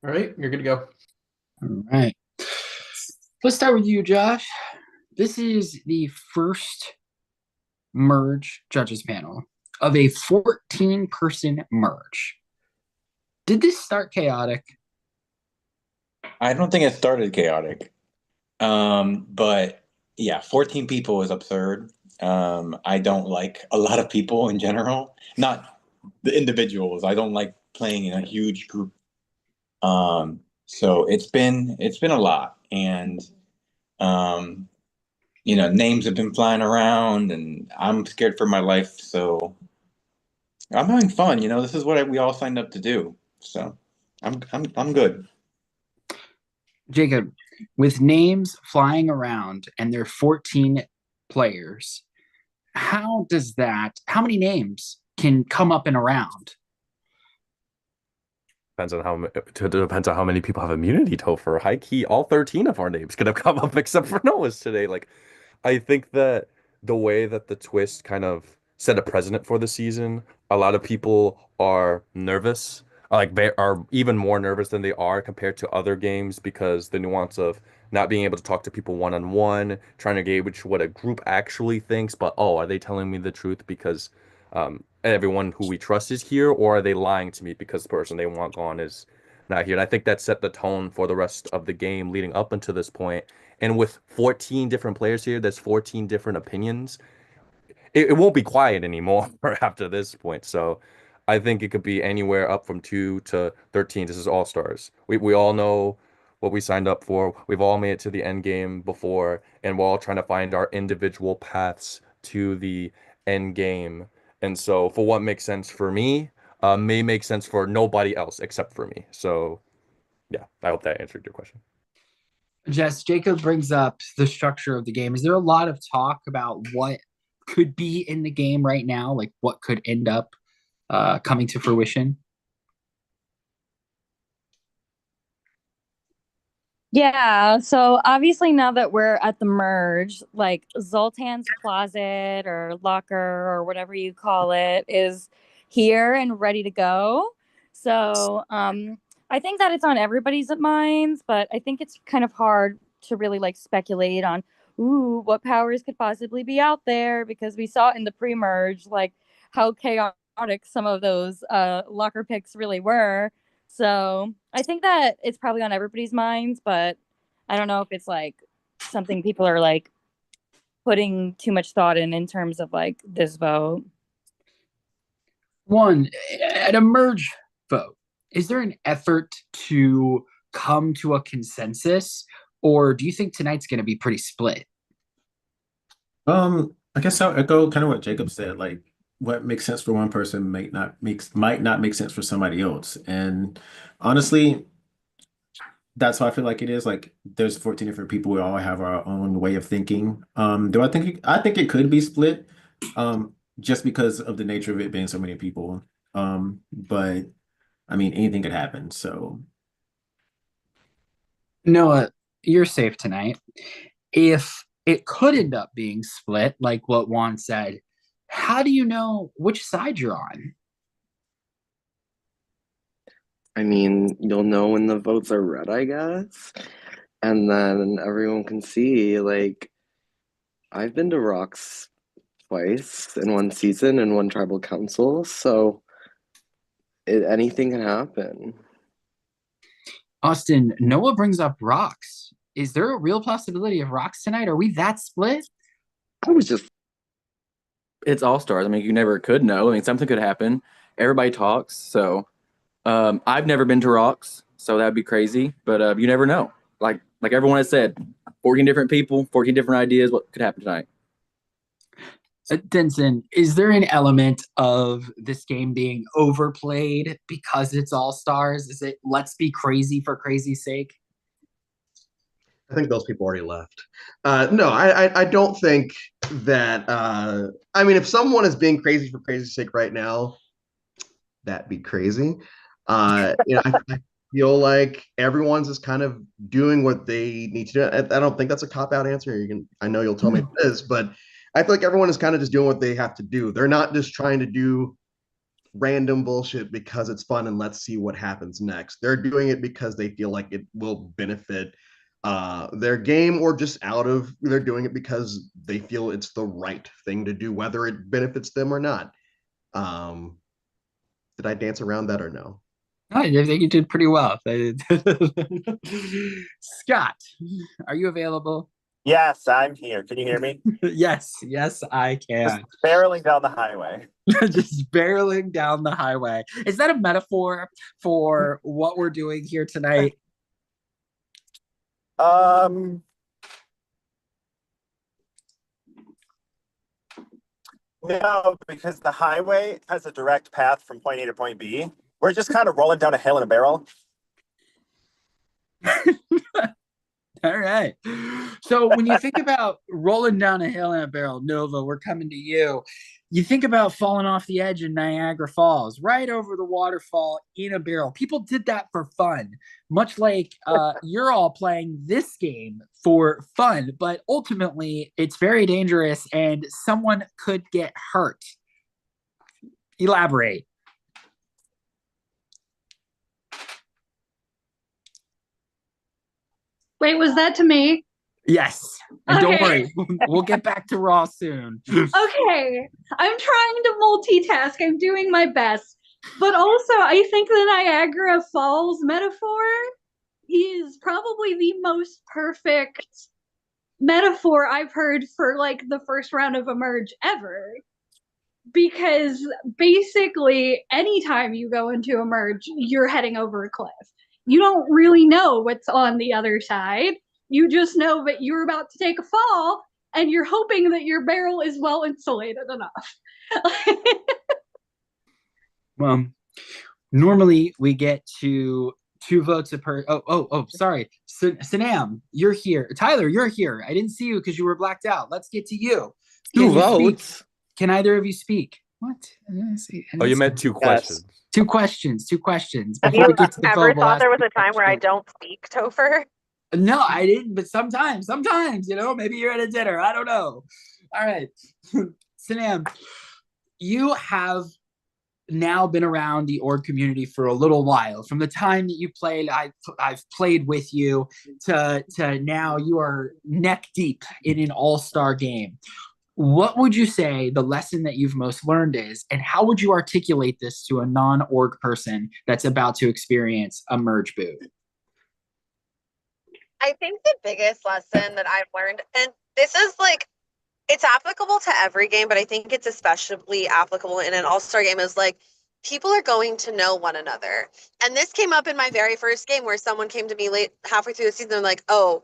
All right, you're good to go. All right. Let's start with you, Josh. This is the first merge judges panel of a 14-person merge. Did this start chaotic? I don't think it started chaotic. But yeah, 14 people is absurd. I don't like a lot of people in general, not the individuals. I don't like playing in a huge group. So it's been a lot, and um, names have been flying around, and I'm scared for my life. So I'm having fun. This is what we all signed up to do. So I'm good. Jacob, with names flying around and there are 14 players, how many names can come up and around? Depends on how many people have immunity to for high key. All 13 of our names could have come up except for Noah's today. I think that the way that the twist kind of set a precedent for the season, a lot of people are nervous, they are even more nervous than they are compared to other games because the nuance of not being able to talk to people one on one, trying to gauge what a group actually thinks, but oh, are they telling me the truth because everyone who we trust is here, or are they lying to me because the person they want gone is not here? And I think that set the tone for the rest of the game leading up until this point. And with 14 different players here, there's 14 different opinions. It won't be quiet anymore after this point. So I think it could be anywhere up from 2 to 13. This is all stars. We all know what we signed up for. We've all made it to the end game before, and we're all trying to find our individual paths to the end game. And so for what makes sense for me, may make sense for nobody else except for me. So yeah, I hope that answered your question. Jess, Jacob brings up the structure of the game. Is there a lot of talk about what could be in the game right now, like what could end up coming to fruition? Yeah, so obviously now that we're at the merge, like Zoltan's closet or locker or whatever you call it is here and ready to go. So, I think that it's on everybody's minds, but I think it's kind of hard to really like speculate on what powers could possibly be out there because we saw in the pre-merge like how chaotic some of those locker picks really were. So I think that it's probably on everybody's minds, but I don't know if it's like something people are like putting too much thought in terms of like this vote. One, at a merge vote, is there an effort to come to a consensus, or do you think tonight's going to be pretty split? I guess I'll echo kind of what Jacob said. Like, what makes sense for one person might not make sense for somebody else. And honestly, that's why I feel like it is. Like, there's 14 different people. We all have our own way of thinking. Do I think I think it could be split, just because of the nature of it being so many people. But I mean, anything could happen. So Noah, you're safe tonight. If it could end up being split, like what Juan said, how do you know which side you're on? I mean, you'll know when the votes are read, I guess. And then everyone can see, like, I've been to Rocks twice in one season and one tribal council, so anything can happen. Austin, Noah brings up rocks. Is there a real possibility of rocks tonight? Are we that split? I was just It's all stars. I mean, you never could know. I mean, something could happen. Everybody talks. So I've never been to Rocks, so that'd be crazy. But you never know. Like everyone has said, 14 different people, 14 different ideas. What could happen tonight? Denson, is there an element of this game being overplayed because it's all stars? Is it let's be crazy for crazy's sake? I think those people already left. No, I don't think that. I mean, if someone is being crazy for crazy's sake right now, that'd be crazy. I feel like everyone's just kind of doing what they need to do. I don't think that's a cop out answer. I know you'll tell me it is, but I feel like everyone is kind of just doing what they have to do. They're not just trying to do random bullshit because it's fun and let's see what happens next. They're doing it because they feel like it will benefit their game, or just out of they're doing it because they feel it's the right thing to do, whether it benefits them or not. Um, did I dance around that or no? I think you did pretty well. Scott, are you available? Yes, I'm here. Can you hear me? Yes, yes, I Just can. barreling down the highway. Just barreling down the highway. Is that a metaphor for what we're doing here tonight? No, because the highway has a direct path from point A to point B. We're just kind of rolling down a hill in a barrel. All right. So when you think about rolling down a hill in a barrel, Nova, we're coming to you. You think about falling off the edge in Niagara Falls, right over the waterfall in a barrel. People did that for fun, much like you're all playing this game for fun, but ultimately it's very dangerous and someone could get hurt. Elaborate. Wait, was that to me? Yes. And don't Okay. worry, we'll get back to Raw soon. Okay. I'm trying to multitask. I'm doing my best. But also, I think the Niagara Falls metaphor is probably the most perfect metaphor I've heard for like the first round of Emerge ever. Because basically, anytime you go into Emerge, you're heading over a cliff. You don't really know what's on the other side. You just know that you're about to take a fall, and you're hoping that your barrel is well insulated enough. Well, normally we get to 2 votes per. Sorry, Sanam, you're here. Tyler, you're here. I didn't see you because you were blacked out. Let's get to you. Two Can you speak? votes. Can either of you speak? What? I didn't see. Oh, you meant 2 questions. Two questions. Two questions. Have Before you we get to the ever vote, we'll thought ask there was you a time where I question. don't speak, Topher? No, I didn't. But sometimes, maybe you're at a dinner. I don't know. All right, Sanam, you have now been around the org community for a little while. From the time that you played, I've played with you to now you are neck deep in an all-star game. What would you say the lesson that you've most learned is, and how would you articulate this to a non-org person that's about to experience a merge boot? I think the biggest lesson that I've learned, and this is like, it's applicable to every game, but I think it's especially applicable in an all-star game, is like, people are going to know one another. And this came up in my very first game where someone came to me late, halfway through the season, and like, oh,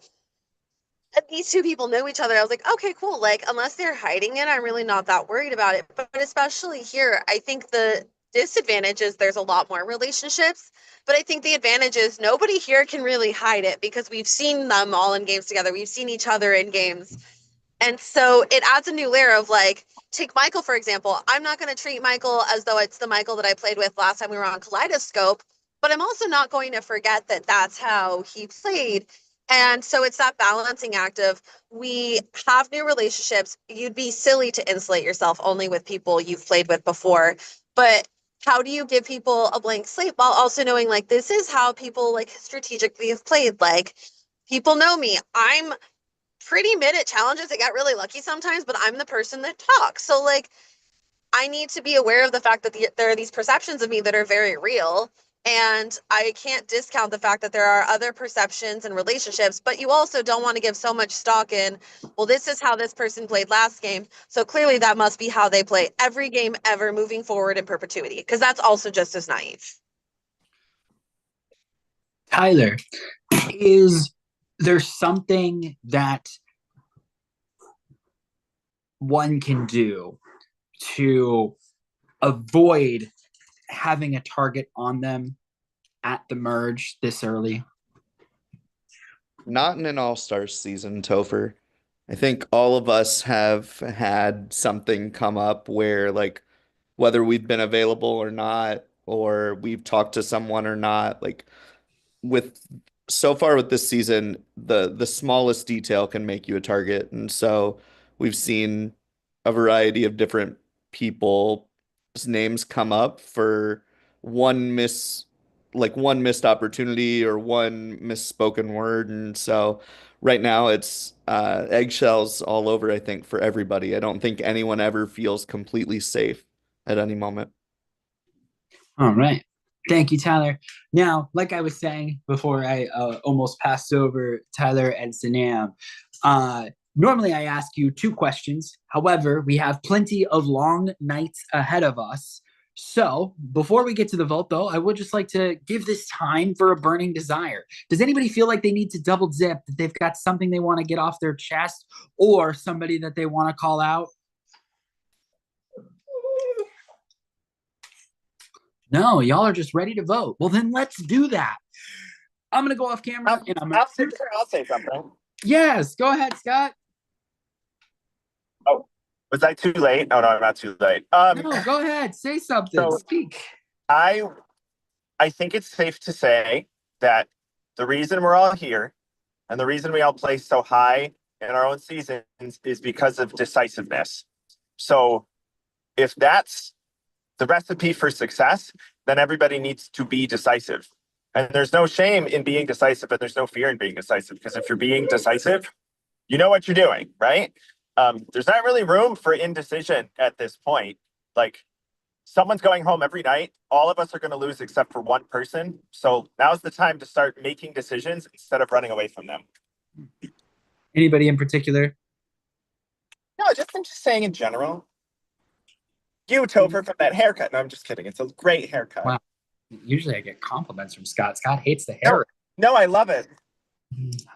these two people know each other. I was like, okay, cool. Like, unless they're hiding it, I'm really not that worried about it. But especially here, I think the disadvantage is there's a lot more relationships. But I think the advantage is nobody here can really hide it because we've seen them all in games together. We've seen each other in games. And so it adds a new layer of like, take Michael, for example. I'm not going to treat Michael as though it's the Michael that I played with last time we were on Kaleidoscope, but I'm also not going to forget that that's how he played. And so it's that balancing act of, we have new relationships. You'd be silly to insulate yourself only with people you've played with before. But how do you give people a blank slate while also knowing like this is how people like strategically have played? Like, people know me. I'm pretty mid at challenges. I get really lucky sometimes, but I'm the person that talks. So like, I need to be aware of the fact that there are these perceptions of me that are very real. And I can't discount the fact that there are other perceptions and relationships, but you also don't want to give so much stock in, well, this is how this person played last game. So clearly that must be how they play every game ever moving forward in perpetuity, because that's also just as naive. Tyler, is there something that one can do to avoid having a target on them at the merge this early? Not in an all-star season, Topher. I think all of us have had something come up where, like, whether we've been available or not, or we've talked to someone or not, like, with so far with this season, the smallest detail can make you a target. And so we've seen a variety of different people names come up for one one missed opportunity or one misspoken word. And so right now it's eggshells all over, I think, for everybody. I don't think anyone ever feels completely safe at any moment. All right. Thank you, Tyler. Now, like I was saying before I almost passed over Tyler and Sanam, normally I ask you 2 questions. However, we have plenty of long nights ahead of us. So, before we get to the vote, though, I would just like to give this time for a burning desire. Does anybody feel like they need to double dip, that they've got something they want to get off their chest, or somebody that they want to call out? No, y'all are just ready to vote. Well, then let's do that. I'm gonna go off camera and I'm gonna. I'll say something. Yes, go ahead, Scott. Oh, was I too late? Oh no, I'm not too late. No, go ahead, say something. So Speak. I think it's safe to say that the reason we're all here and the reason we all play so high in our own seasons is because of decisiveness. So if that's the recipe for success, then everybody needs to be decisive. And there's no shame in being decisive, and there's no fear in being decisive, because if you're being decisive, you know what you're doing, right? There's not really room for indecision at this point. Like, someone's going home every night. All of us are going to lose except for one person. So now's the time to start making decisions instead of running away from them. Anybody in particular? No, I'm just saying in general. You, Topher, from that haircut. No, I'm just kidding. It's a great haircut. Wow. Usually I get compliments from Scott. Scott hates the hair. No, I love it.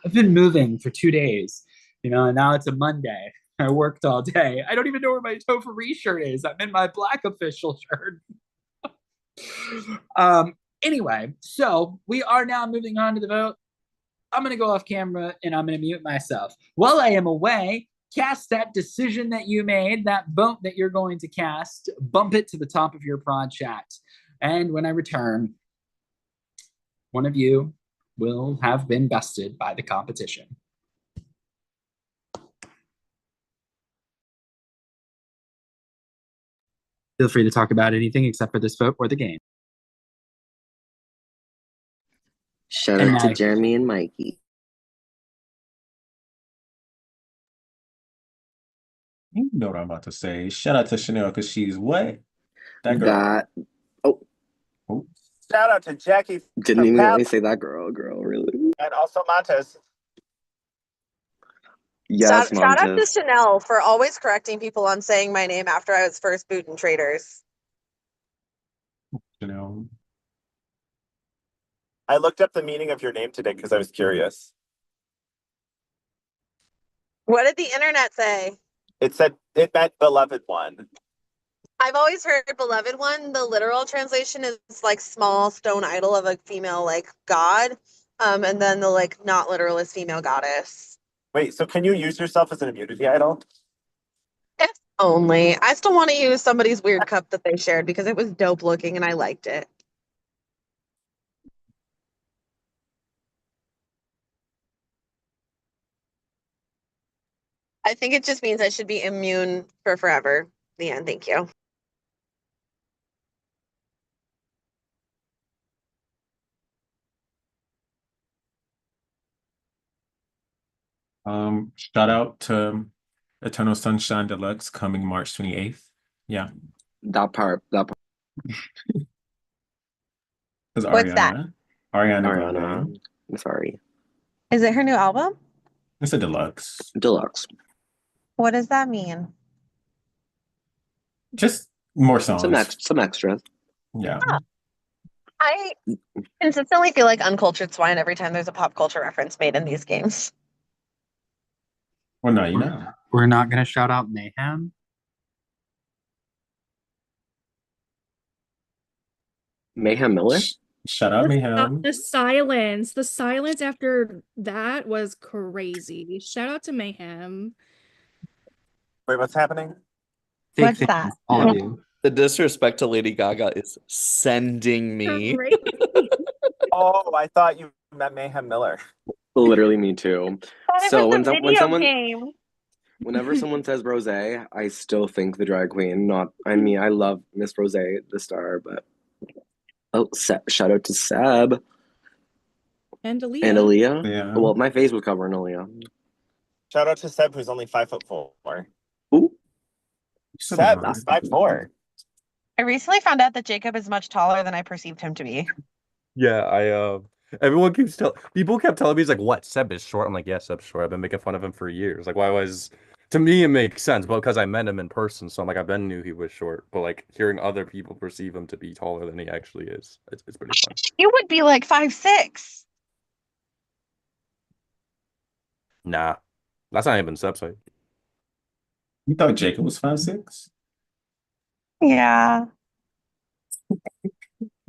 I've been moving for 2 days, and now it's a Monday. I worked all day. I don't even know where my Topher shirt is. I'm in my black official shirt. Anyway, so we are now moving on to the vote. I'm going to go off camera and I'm going to mute myself. While I am away, cast that decision that you made, that vote that you're going to cast, bump it to the top of your prod chat. And when I return, one of you will have been bested by the competition. Feel free to talk about anything except for this vote or the game. Shout out to Jeremy and Mikey. You know what I'm about to say. Shout out to Chanel because she's what? That girl. Oh. Shout out to Jackie. Didn't even let me say that girl, really. And also Montez. Yes, shout out to Chanel for always correcting people on saying my name after I was first booting traders. Chanel. I looked up the meaning of your name today because I was curious. What did the internet say? It said it meant beloved one. I've always heard beloved one. The literal translation is like small stone idol of a female like god. And then the like not literal is female goddess. Wait, so can you use yourself as an immunity idol? If only. I still want to use somebody's weird cup that they shared because it was dope looking and I liked it. I think it just means I should be immune for forever. The end. Thank you. Shout out to Eternal Sunshine Deluxe coming March 28th. Yeah. That part. Because What's that? Ariana Grande. I'm sorry. Is it her new album? It's a deluxe. Deluxe. What does that mean? Just more songs. Some extras. Yeah. Huh. I consistently feel like uncultured swine every time there's a pop culture reference made in these games. Well, no, you know. We're not going to shout out Mayhem. Mayhem Miller? Shut up, Mayhem. The silence after that was crazy. Shout out to Mayhem. Wait, what's happening? What's that? All of you. The disrespect to Lady Gaga is sending me. Oh, I thought you meant Mayhem Miller. Literally me too. So when someone Whenever someone says Rose, I still think the drag queen. I mean, I love Miss Rose, the star, but shout out to Seb And and Aaliyah. Aaliyah. Yeah. Well, my face was covering Aaliyah. Shout out to Seb, who's only 5'4". Ooh, Seb, Not. he's 5'4". I recently found out that Jacob is much taller than I perceived him to be. Yeah, everyone keeps people kept telling me, he's like, what, Seb is short? I'm like, yeah, Seb's short. I've been making fun of him for years. Like, why was to me it makes sense, but because I met him in person, so I'm like, I been knew he was short. But like hearing other people perceive him to be taller than he actually is, it's pretty fun. You would be like 5'6". Nah, that's not even Seb's height. You thought Jacob was 5'6"? Yeah.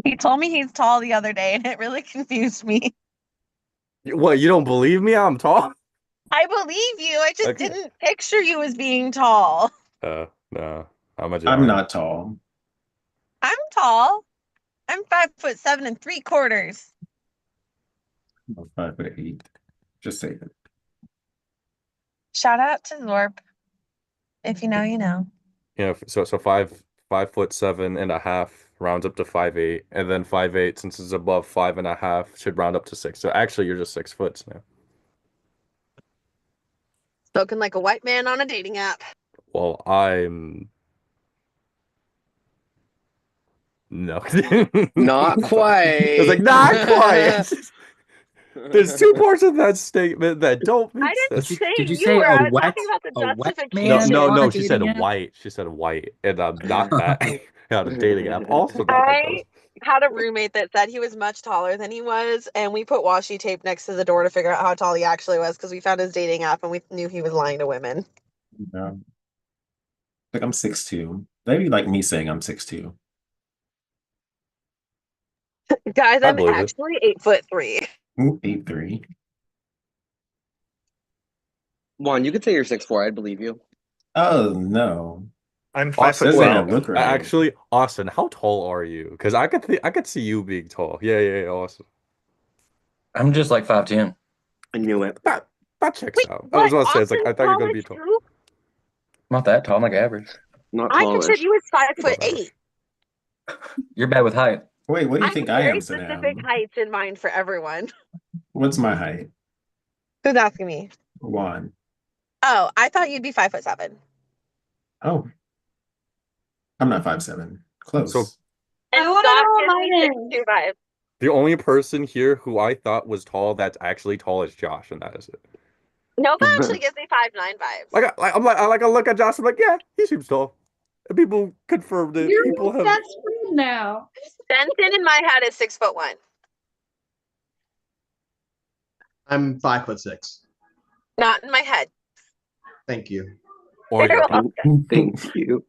He told me he's tall the other day, and it really confused me. What, you don't believe me? I'm tall? I believe you. I just Okay. didn't picture you as being tall. No. How much? I'm not tall. I'm tall. I'm 5'7 3/4". I'm 5'8". Just say it. Shout out to Zorp. If you know, you know. You know, so 5'7.5" rounds up to 5'8", and then 5'8", since it's above 5.5, should round up to 6. So actually, you're just 6 foot now. Spoken like a white man on a dating app. Well, I'm no, not quite. I was like, not quite. There's two parts of that statement that don't make sense. Did you say were. a I was wet, talking about the a wet justification. man? No. on a She said dating app? white. She said white, and not that on a dating app. Also, not that I had a roommate that said he was much taller than he was, and we put washi tape next to the door to figure out how tall he actually was because we found his dating app and we knew he was lying to women. Yeah. Like I'm 6'2". Maybe like me saying I'm 6'2". Guys, I I'm believe it. actually 8'3". Ooh, 8'3". Juan, you could say you're 6'4". I'd believe you. Oh no. I'm Austin, 5'7". Doesn't look right. actually, Austin, how tall are you? Because I could see you being tall. Yeah, Austin. I'm just like 5'10". I knew it. That checks out. I was about to say, it's like I thought you were gonna be tall. Too? I'm not that tall. I'm like average. Not I tallish. pictured you was Above 5'8". You're bad with height. Wait, what do you think I very am, specific Sanam? heights in mind for everyone. What's my height? Who's asking me? Juan. Oh, I thought you'd be 5'7". Oh. I'm not 5'7". Close. So And I wanna Scott know what gives mine me 6'5". the only person here who I thought was tall that's actually tall is Josh, and that is it. Nova actually gives me 5'9" vibes. I look at Josh, I'm like, yeah, he seems tall. And people confirmed it. You're People my have best friend now. Benson in my head is 6'1". I'm 5'6". Not in my head. Thank you. or You're your welcome. Thank you.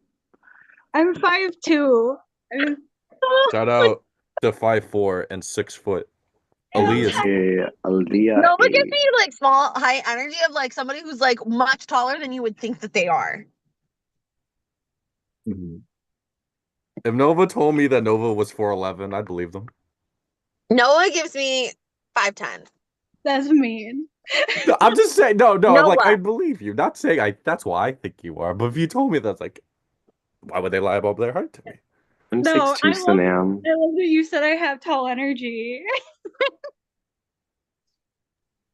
I'm 5'2". shout out to 5'4" and 6 foot. Aaliyah. Okay, Aaliyah. Nova gives me like small high energy of like somebody who's like much taller than you would think that they are. Mhm. If Nova told me that Nova was 4'11", I'd believe them. Noah gives me 5'10". That's mean. No, I'm just saying, no, Noah. I'm like, I believe you. Not saying that's why I think you are, but if you told me that's like, why would they lie about their height to me? I'm No, 6'2", Sanam. I love that you said I have tall energy.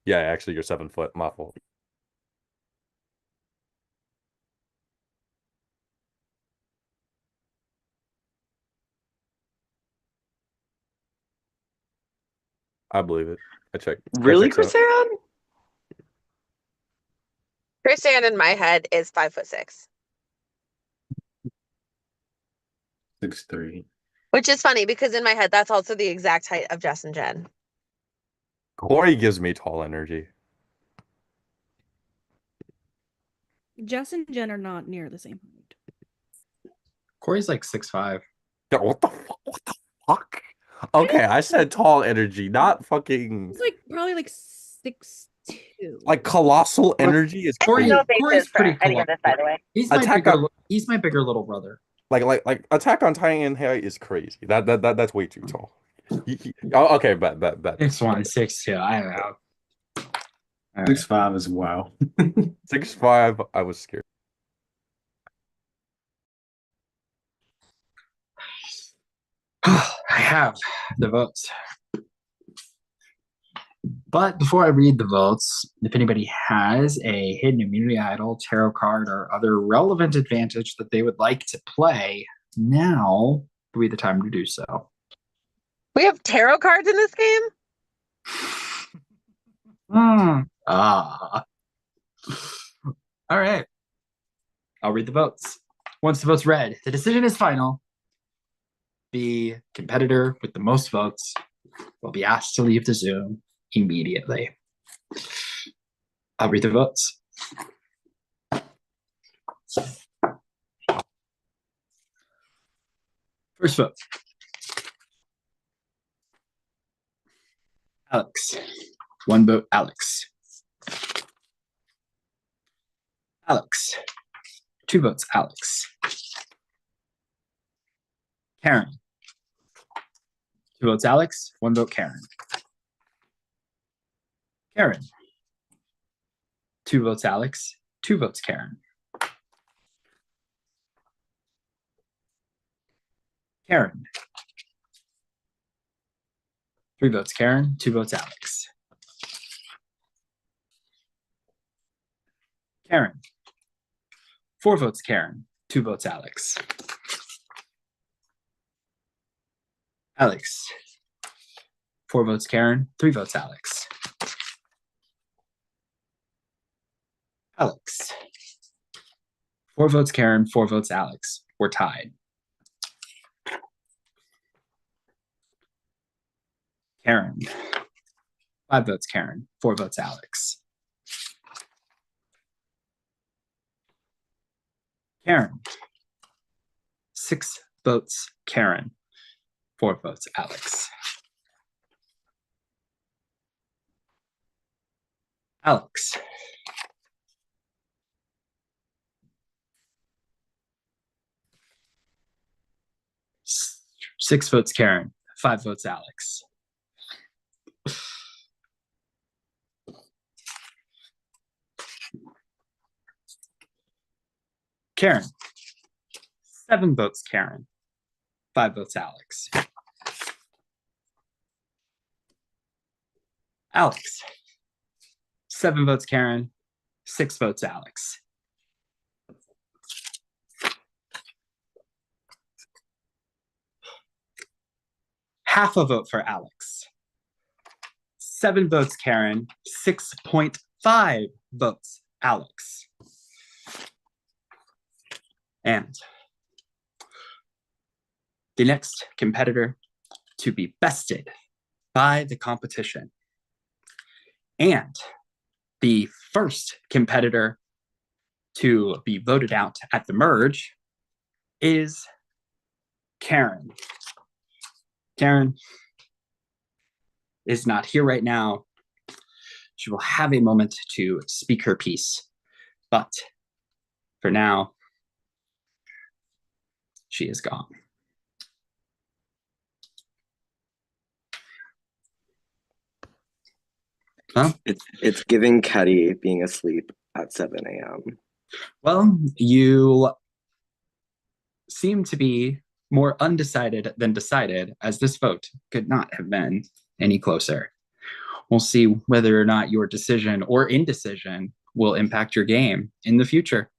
Yeah, actually, you're 7 foot. My fault. I believe it. I checked. Really, Chrisanne? Chrisanne in my head is 5'6". 6'3". Which is funny because in my head that's also the exact height of Jess and Jen. Corey gives me tall energy. Jess and Jen are not near the same height. Corey's like 6'5". Yeah, what the fuck? What the fuck? Okay, I said tall energy, not fucking It's like probably like 6'2". like colossal energy is Corey, crazy. Corey's pretty any of cool. this, by the way. He's Attack my bigger little brother. Like Attack on Titan height is crazy. That's way too tall. Oh, okay, bet. 6'1", 6'2". I don't know. All right. 6-5 is wow. 6-5. I was scared. I have the votes. But before I read the votes, if anybody has a hidden immunity idol, tarot card, or other relevant advantage that they would like to play, now would be the time to do so. We have tarot cards in this game? Ah. All right. I'll read the votes. Once the vote's read, the decision is final. The competitor with the most votes will be asked to leave the Zoom immediately. I'll read the votes. First vote. Alex. 1 vote, Alex. Alex. 2 votes, Alex. Karen. 2 votes, Alex. 1 vote, Karen. Karen. 2 votes, Alex. 2 votes, Karen. Karen. 3 votes, Karen. 2 votes, Alex. Karen. 4 votes, Karen. 2 votes, Alex. Alex. 4 votes, Karen. 3 votes, Alex. Alex. 4 votes, Karen. 4 votes, Alex. We're tied. Karen. 5 votes, Karen. 4 votes, Alex. Karen. 6 votes, Karen. 4 votes, Alex. Alex. 6 votes, Karen. 5 votes, Alex. Karen. 7 votes, Karen. 5 votes, Alex. Alex. 7 votes, Karen. 6 votes, Alex. Half a vote for Alex. 7 votes, Karen. 6.5 votes, Alex. And the next competitor to be bested by the competition, and the first competitor to be voted out at the merge, is Karen. Karen is not here right now. She will have a moment to speak her piece, but for now, she is gone. Huh? It's giving Caddy being asleep at 7 a.m. Well, you seem to be more undecided than decided, as this vote could not have been any closer. We'll see whether or not your decision or indecision will impact your game in the future.